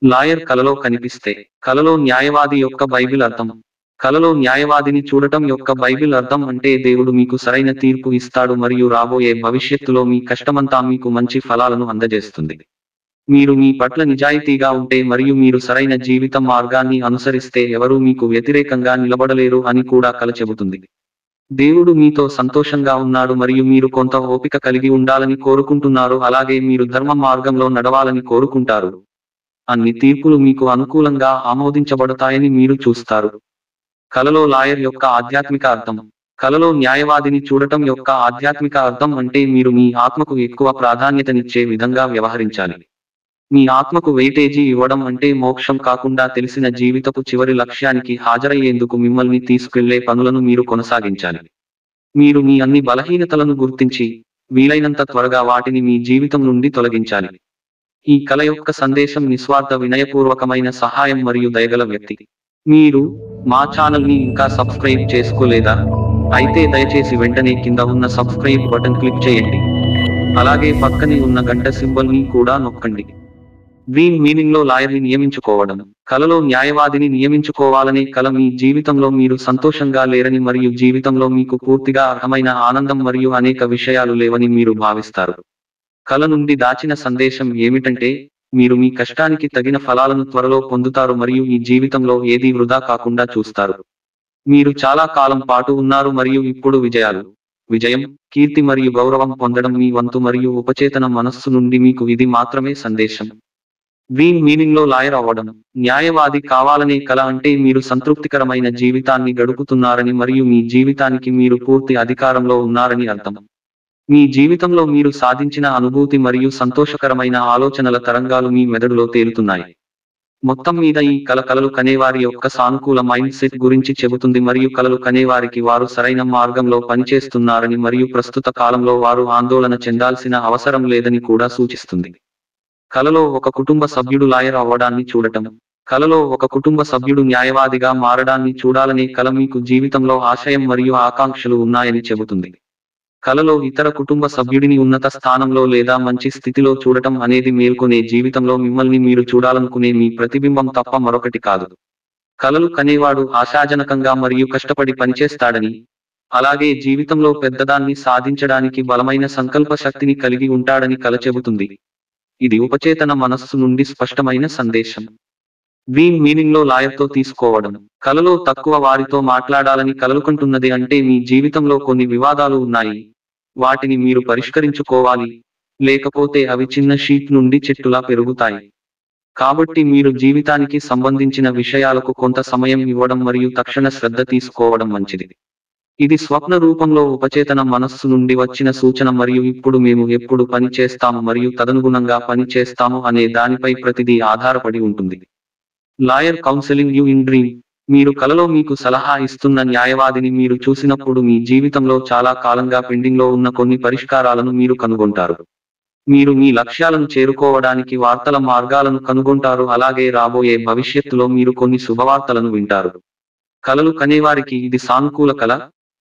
Lawyer కలలో కనిపిస్తే కలలో న్యాయవాది యొక్క బైబిల్ అర్థం. కలలో న్యాయవాదిని చూడటం యొక్క బైబిల్ అర్థం అంటే దేవుడు మీకు సరైన తీర్పు ఇస్తాడు మరియు రాబోయే భవిష్యత్తులో మీ కష్టమంతా మీకు మంచి ఫలాలను అందజేస్తుంది. మీరు మీ పట్ల నిజాయితీగా ఉంటే మరియు మీరు సరైన జీవిత మార్గాన్ని అనుసరిస్తే ఎవరూ మీకు వ్యతిరేకంగా నిలబడలేరు అని కూడా కల చెబుతుంది. దేవుడు మీతో సంతోషంగా ఉన్నాడు మరియు మీరు కొంత ఓపిక కలిగి ఉండాలని కోరుకుంటున్నారు, అలాగే మీరు ధర్మ మార్గంలో నడవాలని కోరుకుంటారు. అన్ని తీర్పులు మీకు అనుకూలంగా ఆమోదించబడతాయని మీరు చూస్తారు. కలలో లాయర్ యొక్క ఆధ్యాత్మిక అర్థం. కలలో న్యాయవాదిని చూడటం యొక్క ఆధ్యాత్మిక అర్థం అంటే మీరు మీ ఆత్మకు ఎక్కువ ప్రాధాన్యతనిచ్చే విధంగా వ్యవహరించాలి. మీ ఆత్మకు వెయిటేజీ ఇవ్వడం అంటే మోక్షం కాకుండా తెలిసిన జీవితపు చివరి లక్ష్యానికి హాజరయ్యేందుకు మిమ్మల్ని తీసుకెళ్లే పనులను మీరు కొనసాగించాలి. మీరు మీ అన్ని బలహీనతలను గుర్తించి వీలైనంత త్వరగా వాటిని మీ జీవితం నుండి తొలగించాలి. ఈ కల యొక్క సందేశం నిస్వార్థ వినయపూర్వకమైన సహాయం మరియు దయగల వ్యక్తి. మీరు మా ఛానల్ని ఇంకా సబ్స్క్రైబ్ చేసుకోలేదా? అయితే దయచేసి వెంటనే కింద ఉన్న సబ్స్క్రైబ్ బటన్ క్లిక్ చేయండి. అలాగే పక్కనే ఉన్న గంట సింబల్ని కూడా నొక్కండి. డ్రీమ్ మీనింగ్ లో లాయర్ని నియమించుకోవడం. కలలో న్యాయవాదిని నియమించుకోవాలనే కల మీ జీవితంలో మీరు సంతోషంగా లేరని మరియు జీవితంలో మీకు పూర్తిగా అర్హమైన ఆనందం మరియు అనేక విషయాలు లేవని మీరు భావిస్తారు. కల నుండి దాచిన సందేశం ఏమిటంటే మీరు మీ కష్టానికి తగిన ఫలాలను త్వరలో పొందుతారు మరియు ఈ జీవితంలో ఏదీ వృధా కాకుండా చూస్తారు. మీరు చాలా కాలం పాటు ఉన్నారు మరియు ఇప్పుడు విజయం, కీర్తి మరియు గౌరవం పొందడం మీ వంతు మరియు ఉపచేతన మనస్సు నుండి మీకు ఇది మాత్రమే సందేశం. డ్రీమ్ మీనింగ్ లో లాయర్ అవ్వడం. న్యాయవాది కావాలనే కల అంటే మీరు సంతృప్తికరమైన జీవితాన్ని గడుపుతున్నారని మరియు మీ జీవితానికి మీరు పూర్తి అధికారంలో ఉన్నారని అర్థం. మీ జీవితంలో మీరు సాధించిన అనుభూతి మరియు సంతోషకరమైన ఆలోచనల తరంగాలు మీ మెదడులో తేలుతున్నాయి. మొత్తం మీద ఈ కలలు కనేవారి యొక్క సానుకూల మైండ్ సెట్ గురించి చెబుతుంది మరియు కలలు కనేవారికి వారు సరైన మార్గంలో పనిచేస్తున్నారని మరియు ప్రస్తుత కాలంలో వారు ఆందోళన చెందాల్సిన అవసరం లేదని కూడా సూచిస్తుంది. కలలో ఒక కుటుంబ సభ్యుడు లాయర్ అవ్వడాన్ని చూడటం. కలలో ఒక కుటుంబ సభ్యుడు న్యాయవాదిగా మారడాన్ని చూడాలనే కల మీకు జీవితంలో ఆశయం మరియు ఆకాంక్షలు ఉన్నాయని చెబుతుంది. కలలో ఇతర కుటుంబ సభ్యుడిని ఉన్నత స్థానంలో లేదా మంచి స్థితిలో చూడటం అనేది మేల్కొనే జీవితంలో మిమ్మల్ని మీరు చూడాలనుకునే మీ ప్రతిబింబం తప్ప మరొకటి కాదు. కలలు కనేవాడు ఆశాజనకంగా మరియు కష్టపడి పనిచేస్తాడని, అలాగే జీవితంలో పెద్దదాన్ని సాధించడానికి బలమైన సంకల్ప శక్తిని కలిగి ఉంటాడని కల చెబుతుంది. ఇది ఉపచేతన మనస్సు నుండి స్పష్టమైన సందేశం. డ్రీమ్ మీనింగ్ లో లాయర్తో తీసుకోవడం. కలలో తక్కువ వారితో మాట్లాడాలని కలలుకుంటున్నది అంటే మీ జీవితంలో కొన్ని వివాదాలు ఉన్నాయి, వాటిని మీరు పరిష్కరించుకోవాలి, లేకపోతే అవి చిన్న షీట్ నుండి చెట్టులా పెరుగుతాయి. కాబట్టి మీరు జీవితానికి సంబంధించిన విషయాలకు కొంత సమయం ఇవ్వడం మరియు తక్షణ శ్రద్ధ తీసుకోవడం మంచిది. ఇది స్వప్న రూపంలో ఉపచేతన మనస్సు నుండి వచ్చిన సూచన మరియు ఇప్పుడు మేము ఎప్పుడు పని చేస్తాము మరియు తదనుగుణంగా పని చేస్తాము అనే దానిపై ప్రతిదీ ఆధారపడి ఉంటుంది. Lawyer counselling you in dream. మీరు కలలో మీకు సలహా ఇస్తున్న న్యాయవాదిని మీరు చూసినప్పుడు మీ జీవితంలో చాలా కాలంగా పెండింగ్లో ఉన్న కొన్ని పరిష్కారాలను మీరు కనుగొంటారు. మీరు మీ లక్ష్యాలను చేరుకోవడానికి వార్తల మార్గాలను కనుగొంటారు, అలాగే రాబోయే భవిష్యత్తులో మీరు కొన్ని శుభవార్తలను వింటారు. కలలు కనేవారికి ఇది సానుకూల కల.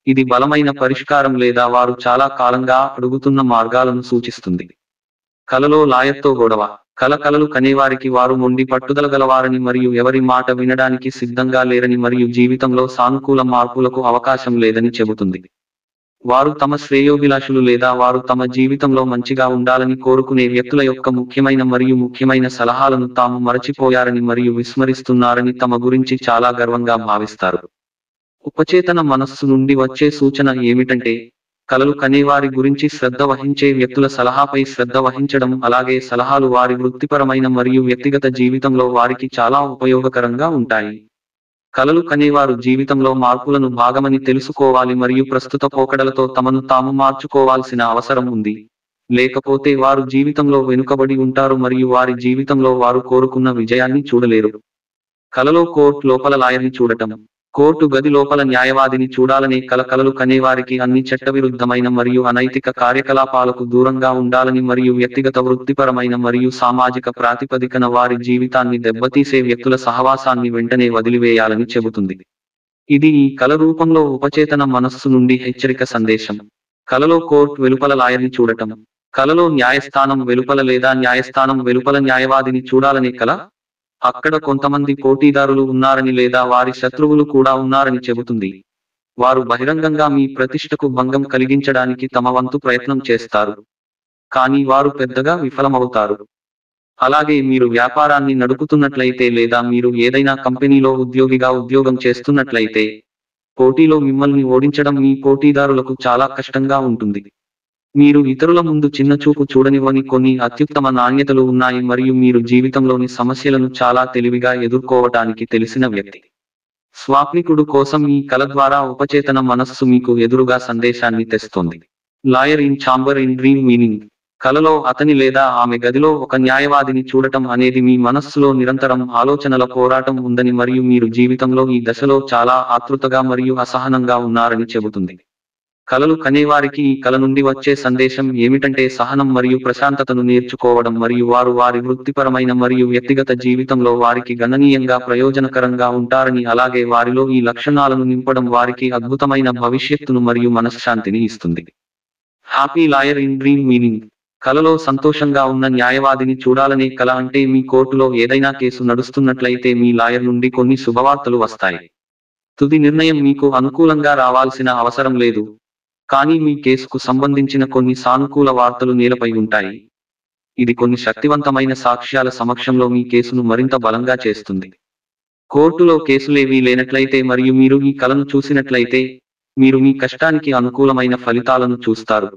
ఇది బలమైన పరిష్కారం లేదా వారు చాలా కాలంగా అడుగుతున్న మార్గాలను సూచిస్తుంది. కలలో లాయర్తో గొడవ. కలలు కనేవారికి వారు మొండి పట్టుదలగలవారని మరియు ఎవరి మాట వినడానికి సిద్ధంగా లేరని మరియు జీవితంలో సానుకూల మార్పులకు అవకాశం లేదని చెబుతుంది. వారు తమ శ్రేయోభిలాషులు లేదా వారు తమ జీవితంలో మంచిగా ఉండాలని కోరుకునే వ్యక్తుల యొక్క ముఖ్యమైన సలహాలను తాము మరచిపోయారని మరియు విస్మరిస్తున్నారని తమ గురించి చాలా గర్వంగా భావిస్తారు. ఉపచేతన మనస్సు నుండి వచ్చే సూచన ఏమిటంటే కలలు కనేవారి గురించి శ్రద్ధ వహించే వ్యక్తుల సలహాపై శ్రద్ధ వహించడం, అలాగే సలహాలు వారి వృత్తిపరమైన మరియు వ్యక్తిగత జీవితంలో వారికి చాలా ఉపయోగకరంగా ఉంటాయి. కలలు కనేవారు జీవితంలో మార్పులను భాగమని తెలుసుకోవాలి మరియు ప్రస్తుత పోకడలతో తమను తాము మార్చుకోవాల్సిన అవసరం ఉంది, లేకపోతే వారు జీవితంలో వెనుకబడి ఉంటారు మరియు వారి జీవితంలో వారు కోరుకున్న విజయాన్ని చూడలేరు. కలలో కోర్టు లోపల లాయర్ని చూడటం. కోర్టు గది లోపల న్యాయవాదిని చూడాలనే కలలు కనేవారికి అన్ని చట్టవిరుద్ధమైన మరియు అనైతిక కార్యకలాపాలకు దూరంగా ఉండాలని మరియు వ్యక్తిగత వృత్తిపరమైన మరియు సామాజిక ప్రాతిపదికన వారి జీవితాన్ని దెబ్బతీసే వ్యక్తుల సహవాసాన్ని వెంటనే వదిలివేయాలని చెబుతుంది. ఇది ఈ కల రూపంలో ఉపచేతన మనస్సు నుండి హెచ్చరిక సందేశం. కలలో కోర్టు వెలుపల లాయర్ని చూడటం. కలలో న్యాయస్థానం వెలుపల లేదా న్యాయస్థానం వెలుపల న్యాయవాదిని చూడాలనే కల. అక్కడ కొంతమంది పోటీదారులు ఉన్నారని లేదా వారి శత్రువులు కూడా ఉన్నారని చెబుతుంది. వారు బహిరంగంగా మీ ప్రతిష్టకు భంగం కలిగించడానికి తమ వంతు ప్రయత్నం చేస్తారు. కానీ వారు పెద్దగా విఫలమవుతారు. అలాగే మీరు వ్యాపారాన్ని నడుపుతున్నట్లయితే లేదా మీరు ఏదైనా కంపెనీలో ఉద్యోగిగా ఉద్యోగం చేస్తున్నట్లయితే, పోటీలో మిమ్మల్ని ఓడించడం మీ పోటీదారులకు చాలా కష్టంగా ఉంటుంది. మీరు ఇతరుల ముందు చిన్నచూపు చూడనివ్వని కొన్ని అత్యుత్తమ నాణ్యతలు ఉన్నాయి మరియు మీరు జీవితంలోని సమస్యలను చాలా తెలివిగా ఎదుర్కోవటానికి తెలిసిన వ్యక్తి. స్వాప్నికుడు కోసం ఈ కల ద్వారా ఉపచేతన మనస్సు మీకు ఎదురుగా సందేశాన్ని తెస్తోంది. Lawyer in chamber in dream meaning. కలలో అతని లేదా ఆమె గదిలో ఒక న్యాయవాదిని చూడటం అనేది మీ మనస్సులో నిరంతరం ఆలోచనల పోరాటం ఉందని మరియు మీరు జీవితంలో ఈ దశలో చాలా ఆతృతగా మరియు అసహనంగా ఉన్నారని చెబుతుంది. కలలు కనేవారికి ఈ కల నుండి వచ్చే సందేశం ఏమిటంటే సహనం మరియు ప్రశాంతతను నేర్చుకోవడం మరియు వారు వారి వృత్తిపరమైన మరియు వ్యక్తిగత జీవితంలో వారికి గణనీయంగా ప్రయోజనకరంగా ఉంటారని, అలాగే వారిలో ఈ లక్షణాలను నింపడం వారికి అద్భుతమైన భవిష్యత్తును మరియు మనశ్శాంతిని ఇస్తుంది. Happy lawyer in dream meaning. కలలో సంతోషంగా ఉన్న న్యాయవాదిని చూడాలనే కల అంటే మీ కోర్టులో ఏదైనా కేసు నడుస్తున్నట్లయితే మీ లాయర్ నుండి కొన్ని శుభవార్తలు వస్తాయి. తుది నిర్ణయం మీకు అనుకూలంగా రావాల్సిన అవసరం లేదు, కానీ మీ కేసుకు సంబంధించిన కొన్ని సానుకూల వార్తలు నేలపై ఉంటాయి. ఇది కొన్ని శక్తివంతమైన సాక్ష్యాల సమక్షంలో మీ కేసును మరింత బలంగా చేస్తుంది. కోర్టులో కేసులేవీ లేనట్లయితే మరియు మీరు ఈ కలను చూసినట్లయితే, మీరు మీ కష్టానికి అనుకూలమైన ఫలితాలను చూస్తారు.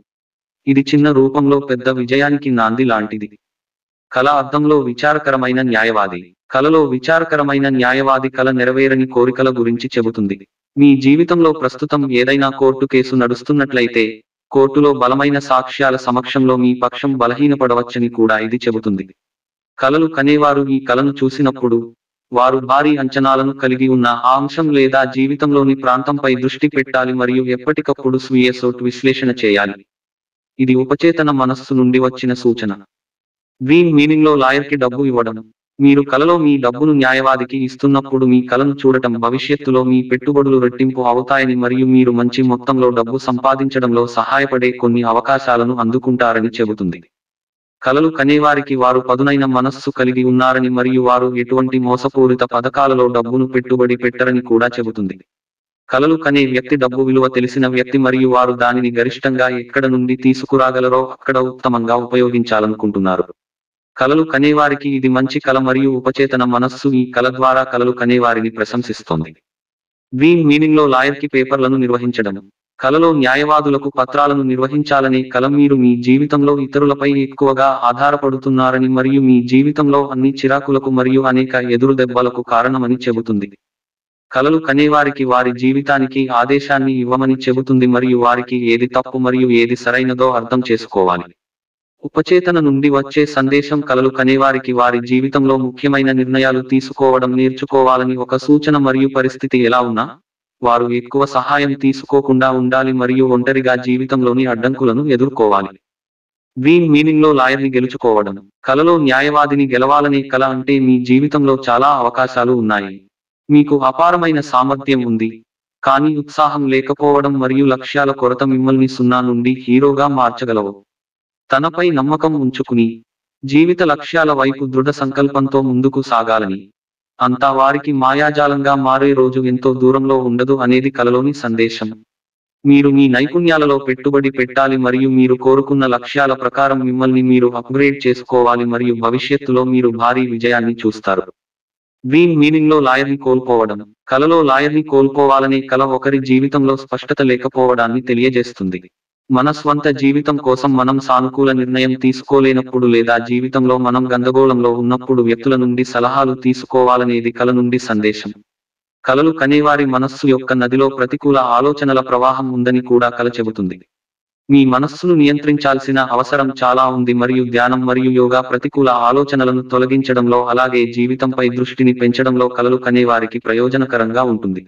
ఇది చిన్న రూపంలో పెద్ద విజయానికి నాంది లాంటిది. కల అర్థంలో విచారకరమైన న్యాయవాది. కలలో విచారకరమైన న్యాయవాది కల నెరవేరని కోరికల గురించి చెబుతుంది. మీ జీవితంలో ప్రస్తుతం ఏదైనా కోర్టు కేసు నడుస్తున్నట్లయితే, కోర్టులో బలమైన సాక్ష్యాల సమక్షంలో మీ పక్షం బలహీనపడవచ్చని కూడా ఇది చెబుతుంది. కలలు కనేవారు ఈ కలను చూసినప్పుడు, వారు భారీ అంచనాలను కలిగి ఉన్న ఆ అంశం లేదా జీవితంలోని ప్రాంతంపై దృష్టి పెట్టాలి మరియు ఎప్పటికప్పుడు స్వీయ సోట్ విశ్లేషణ చేయాలి. ఇది ఉపచేతన మనస్సు నుండి వచ్చిన సూచన. డ్రీమ్ మీనింగ్లో లాయర్కి డబ్బు ఇవ్వడం. మీరు కలలో మీ డబ్బును న్యాయవాదికి ఇస్తున్నప్పుడు మీ కలను చూడటం భవిష్యత్తులో మీ పెట్టుబడులు రెట్టింపు అవుతాయని మరియు మీరు మంచి మొత్తంలో డబ్బు సంపాదించడంలో సహాయపడే కొన్ని అవకాశాలను అందుకుంటారని చెబుతుంది. కలలు కనేవారికి వారు పదునైన మనస్సు కలిగి ఉన్నారని మరియు వారు ఎటువంటి మోసపూరిత పథకాలలో డబ్బును పెట్టుబడి పెట్టరని కూడా చెబుతుంది. కలలు కనే వ్యక్తి డబ్బు విలువ తెలిసిన వ్యక్తి మరియు వారు దానిని గరిష్టంగా ఎక్కడ నుండి తీసుకురాగలరో అక్కడ ఉత్తమంగా ఉపయోగించాలనుకుంటున్నారు. కలలు కనేవారికి ఇది మంచి కల మరియు ఉపచేతన మనస్సు ఈ కల ద్వారా కలలు కనేవారిని ప్రశంసిస్తోంది. డ్రీమ్ మీనింగ్లో లాయర్కి పేపర్లను నిర్వహించడం. కలలో న్యాయవాదులకు పత్రాలను నిర్వహించాలనే కల మీరు మీ జీవితంలో ఇతరులపై ఎక్కువగా ఆధారపడుతున్నారని మరియు మీ జీవితంలో అన్ని చిరాకులకు మరియు అనేక ఎదురుదెబ్బలకు కారణమని చెబుతుంది. కలలు కనేవారికి వారి జీవితానికి ఆదేశాన్ని ఇవ్వమని చెబుతుంది మరియు వారికి ఏది తప్పు మరియు ఏది సరైనదో అర్థం చేసుకోవాలి. ఉపచేతన నుండి వచ్చే సందేశం కలలు కనేవారికి వారి జీవితంలో ముఖ్యమైన నిర్ణయాలు తీసుకోవడం నేర్చుకోవాలని ఒక సూచన మరియు పరిస్థితి ఎలా ఉన్నా, వారు ఎక్కువ సహాయం తీసుకోకుండా ఉండాలి మరియు ఒంటరిగా జీవితంలోని అడ్డంకులను ఎదుర్కోవాలి. డ్రీమ్ మీనింగ్లో లాయర్ని గెలుచుకోవడం. కలలో న్యాయవాదిని గెలవాలనే కల అంటే మీ జీవితంలో చాలా అవకాశాలు ఉన్నాయి. మీకు అపారమైన సామర్థ్యం ఉంది, కానీ ఉత్సాహం లేకపోవడం మరియు లక్ష్యాల కొరత మిమ్మల్ని 0 నుండి హీరోగా మార్చగలవు. తనపై నమ్మకం ఉంచుకుని, జీవిత లక్ష్యాల వైపు దృఢ సంకల్పంతో ముందుకు సాగాలని, అంతా వారికి మాయాజాలంగా మారే రోజు ఎంతో దూరంలో ఉండదు అనేది కలలోని సందేశం. మీరు మీ నైపుణ్యాలలో పెట్టుబడి పెట్టాలి మరియు మీరు కోరుకున్న లక్ష్యాల ప్రకారం మిమ్మల్ని మీరు అప్గ్రేడ్ చేసుకోవాలి మరియు భవిష్యత్తులో మీరు భారీ విజయాన్ని చూస్తారు. డ్రీమ్ మీనింగ్లో లాయర్ని కోల్పోవడం. కలలో లాయర్ని కోల్పోవాలనే కల ఒకరి జీవితంలో స్పష్టత లేకపోవడాన్ని తెలియజేస్తుంది. మన స్వంత జీవితం కోసం మనం సానుకూల నిర్ణయం తీసుకోలేనప్పుడు లేదా జీవితంలో మనం గందరగోళంలో ఉన్నప్పుడు వ్యక్తుల నుండి సలహాలు తీసుకోవాలనేది కల నుండి సందేశం. కలలు కనేవారి మనస్సు యొక్క నదిలో ప్రతికూల ఆలోచనల ప్రవాహం ఉందని కూడా కల చెబుతుంది. మీ మనస్సును నియంత్రించాల్సిన అవసరం చాలా ఉంది మరియు ధ్యానం మరియు యోగా ప్రతికూల ఆలోచనలను తొలగించడంలో అలాగే జీవితంపై దృష్టిని పెంచడంలో కలలు కనేవారికి ప్రయోజనకరంగా ఉంటుంది.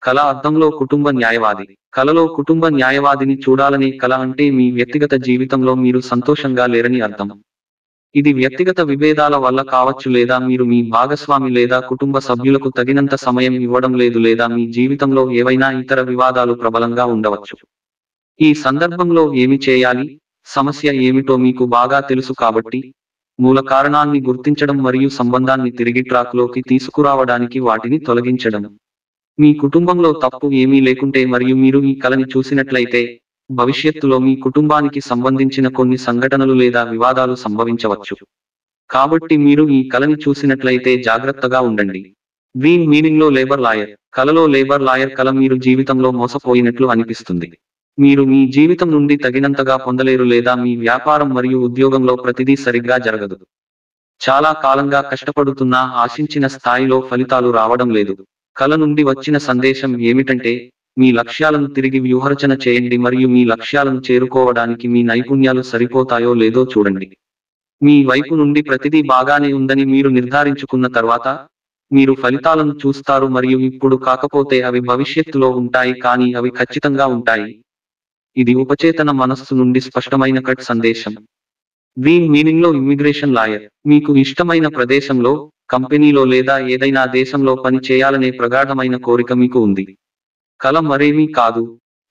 కల అర్థంలో కుటుంబ న్యాయవాది. కలలో కుటుంబ న్యాయవాదిని చూడాలనే కల అంటే మీ వ్యక్తిగత జీవితంలో మీరు సంతోషంగా లేరని అర్థం. ఇది వ్యక్తిగత విభేదాల వల్ల కావచ్చు లేదా మీరు మీ భాగస్వామి లేదా కుటుంబ సభ్యులకు తగినంత సమయం ఇవ్వడం లేదు లేదా మీ జీవితంలో ఏవైనా ఇతర వివాదాలు ప్రబలంగా ఉండవచ్చు. ఈ సందర్భంలో ఏమి చేయాలి? సమస్య ఏమిటో మీకు బాగా తెలుసు కాబట్టి మూల కారణాన్ని గుర్తించడం మరియు సంబంధాన్ని తిరిగి ట్రాక్లోకి తీసుకురావడానికి వాటిని తొలగించడం. మీ కుటుంబంలో తప్పు ఏమీ లేకుంటే మరియు మీరు ఈ కలని చూసినట్లయితే, భవిష్యత్తులో మీ కుటుంబానికి సంబంధించిన కొన్ని సంఘటనలు లేదా వివాదాలు సంభవించవచ్చు. కాబట్టి మీరు ఈ కలని చూసినట్లయితే జాగ్రత్తగా ఉండండి. డ్రీమ్ మీనింగ్లో లేబర్ లాయర్. కలలో లేబర్ లాయర్ కల మీరు జీవితంలో మోసపోయినట్లు అనిపిస్తుంది. మీరు మీ జీవితం నుండి తగినంతగా పొందలేరు లేదా మీ వ్యాపారం మరియు ఉద్యోగంలో ప్రతిదీ సరిగ్గా జరగదు. చాలా కాలంగా కష్టపడుతున్నా ఆశించిన స్థాయిలో ఫలితాలు రావడం లేదు. కల నుండి వచ్చిన సందేశం ఏమిటంటే, మీ లక్ష్యాలను తిరిగి వ్యూహరచన చేయండి మరియు మీ లక్ష్యాలను చేరుకోవడానికి మీ నైపుణ్యాలు సరిపోతాయో లేదో చూడండి. మీ వైపు నుండి ప్రతిదీ బాగానే ఉందని మీరు నిర్ధారించుకున్న తర్వాత, మీరు ఫలితాలను చూస్తారు మరియు ఇప్పుడు కాకపోతే అవి భవిష్యత్తులో ఉంటాయి కానీ అవి ఖచ్చితంగా ఉంటాయి. ఇది ఉపచేతన మనస్సు నుండి స్పష్టమైన కట్ సందేశం. డ్రీమ్ మీనింగ్లో ఇమ్మిగ్రేషన్ లాయర్. మీకు ఇష్టమైన ప్రదేశంలో, కంపెనీలో లేదా ఏదైనా దేశంలో పని చేయాలనే ప్రగాఢమైన కోరిక మీకు ఉంది. కల మరేమీ కాదు,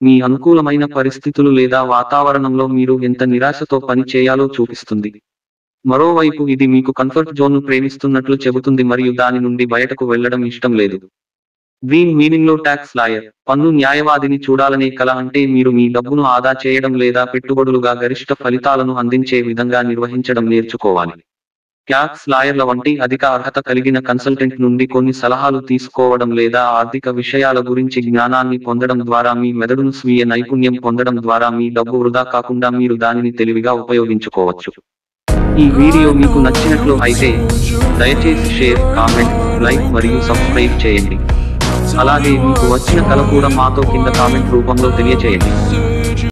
మీ అనుకూలమైన పరిస్థితులు లేదా వాతావరణంలో మీరు ఎంత నిరాశతో పని చేయాలో చూపిస్తుంది. మరోవైపు ఇది మీకు కంఫర్ట్ జోన్ను ప్రేమిస్తున్నట్లు చెబుతుంది మరియు దాని నుండి బయటకు వెళ్లడం ఇష్టం లేదు. డ్రీమ్ మీనింగ్లో ట్యాక్స్ లాయర్. పన్ను న్యాయవాదిని చూడాలనే కల అంటే మీరు మీ డబ్బును ఆదా చేయడం లేదా పెట్టుబడులుగా గరిష్ట ఫలితాలను అందించే విధంగా నిర్వహించడం నేర్చుకోవాలి. ట్యాక్స్ లాయర్ల వంటి అధిక అర్హత కలిగిన కన్సల్టెంట్ నుండి కొన్ని సలహాలు తీసుకోవడం లేదా ఆర్థిక విషయాల గురించి జ్ఞానాన్ని పొందడం ద్వారా మీ మెదడును స్వీయ నైపుణ్యం పొందడం ద్వారా మీ డబ్బు వృధా కాకుండా మీరు దానిని తెలివిగా ఉపయోగించుకోవచ్చు. ఈ వీడియో మీకు నచ్చినట్లు అయితే దయచేసి షేర్, కామెంట్, లైక్ మరియు సబ్స్క్రైబ్ చేయండి. అలాగే మీకు వచ్చిన కల కూడా మాతో కింద కామెంట్ రూపంలో తెలియచేయండి.